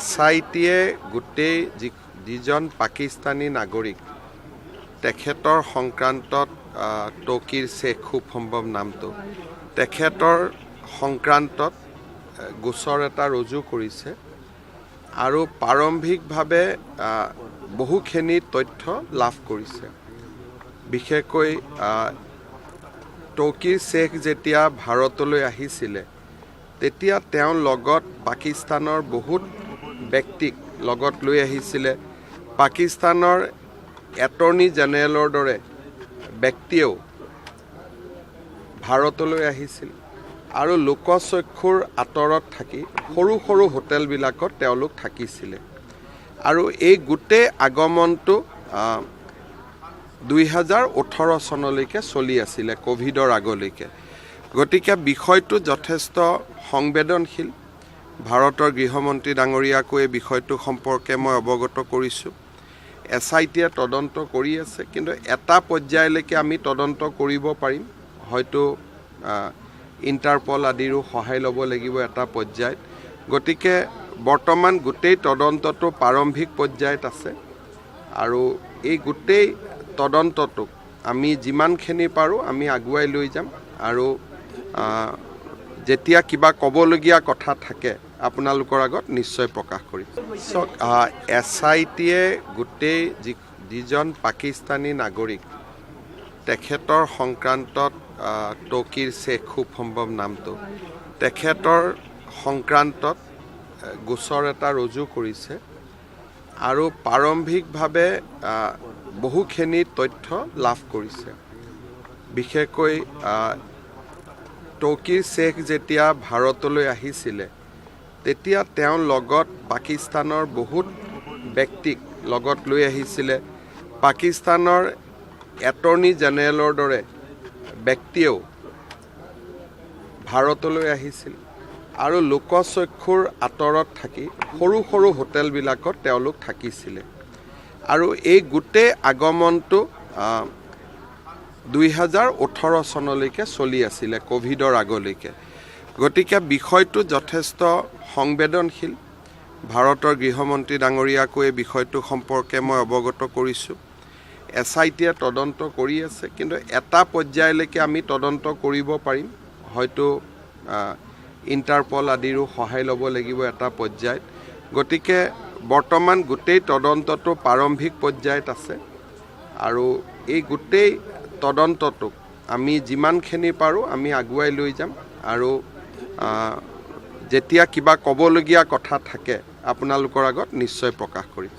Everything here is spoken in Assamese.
SITয়ে গোটেই যিজন পাকিস্তানী নাগৰিক তেখেতৰ সংক্ৰান্তত তৌকিৰ শেখ খুব সম্ভৱ নামটো তেখেতৰ সংক্ৰান্তত গোচৰ এটা ৰুজু কৰিছে আৰু প্ৰাৰম্ভিকভাৱে বহুখিনি তথ্য লাভ কৰিছে। বিশেষকৈ তৌকিৰ শেখ যেতিয়া ভাৰতলৈ আহিছিলে তেতিয়া তেওঁৰ লগত পাকিস্তানৰ বহুত ব্যক্তিক লগত লৈ আহিছিলে। পাকিস্তানৰ এটৰ্নি জেনেৰেলৰ দৰে ব্যক্তিয়েও ভাৰতলৈ আহিছিল আৰু লোকচক্ষুৰ আঁতৰত থাকি সৰু সৰু হোটেলবিলাকত তেওঁলোক থাকিছিলে আৰু এই গোটেই আগমনটো 2018 চনলৈকে চলি আছিলে, কোভিডৰ আগলৈকে। গতিকে বিষয়টো যথেষ্ট সংবেদনশীল। ভাৰতৰ গৃহমন্ত্ৰী ডাঙৰীয়াকো এই বিষয়টো সম্পৰ্কে মই অৱগত কৰিছোঁ। SITয়ে তদন্ত কৰি আছে, কিন্তু এটা পৰ্যায়লৈকে আমি তদন্ত কৰিব পাৰিম। হয়তো ইণ্টাৰপল আদিৰো সহায় ল'ব লাগিব এটা পৰ্যায়ত। গতিকে বৰ্তমান গোটেই তদন্তটো প্ৰাৰম্ভিক পৰ্যায়ত আছে আৰু এই গোটেই তদন্তটোক আমি যিমানখিনি পাৰোঁ আমি আগুৱাই লৈ যাম আৰু যেতিয়া কিবা ক'বলগীয়া কথা থাকে আপোনালোকৰ আগত নিশ্চয় প্ৰকাশ কৰিম। SITয়ে গোটেই যিজন পাকিস্তানী নাগৰিক তেখেতৰ সংক্ৰান্তত তৌকিৰ শেখ খুব সম্ভৱ নামটো তেখেতৰ সংক্ৰান্তত গোচৰ এটা ৰুজু কৰিছে আৰু প্ৰাৰম্ভিকভাৱে বহুখিনি তথ্য লাভ কৰিছে। বিশেষকৈ তৌকিৰ শেখ যেতিয়া ভাৰতলৈ আহিছিলে তেতিয়া তেওঁৰ লগত পাকিস্তানৰ বহুত ব্যক্তিক লগত লৈ আহিছিলে। পাকিস্তানৰ এটৰ্নি জেনেৰেলৰ দৰে ব্যক্তিয়েও ভাৰতলৈ আহিছিল আৰু লোকচক্ষুৰ আঁতৰত থাকি সৰু সৰু হোটেলবিলাকত তেওঁলোক থাকিছিলে আৰু এই গোটেই আগমনটো 2018 চনলৈকে চলি আছিলে, কোভিডৰ আগলৈকে। গতিকে বিষয়টো যথেষ্ট সংবেদনশীল। ভাৰতৰ গৃহমন্ত্ৰী ডাঙৰীয়াকো এই বিষয়টো সম্পৰ্কে মই অৱগত কৰিছোঁ। SITয়ে তদন্ত কৰি আছে, কিন্তু এটা পৰ্যায়লৈকে আমি তদন্ত কৰিব পাৰিম। হয়তো ইণ্টাৰপল আদিৰো সহায় ল'ব লাগিব এটা পৰ্যায়ত। গতিকে বৰ্তমান গোটেই তদন্তটো প্ৰাৰম্ভিক পৰ্যায়ত আছে আৰু এই গোটেই তদন্তটোক আমি যিমানখিনি পাৰোঁ আমি আগুৱাই লৈ যাম আৰু যেতিয়া কিবা ক'বলগীয়া কথা থাকে আপোনালোকৰ আগত নিশ্চয় প্ৰকাশ কৰিম।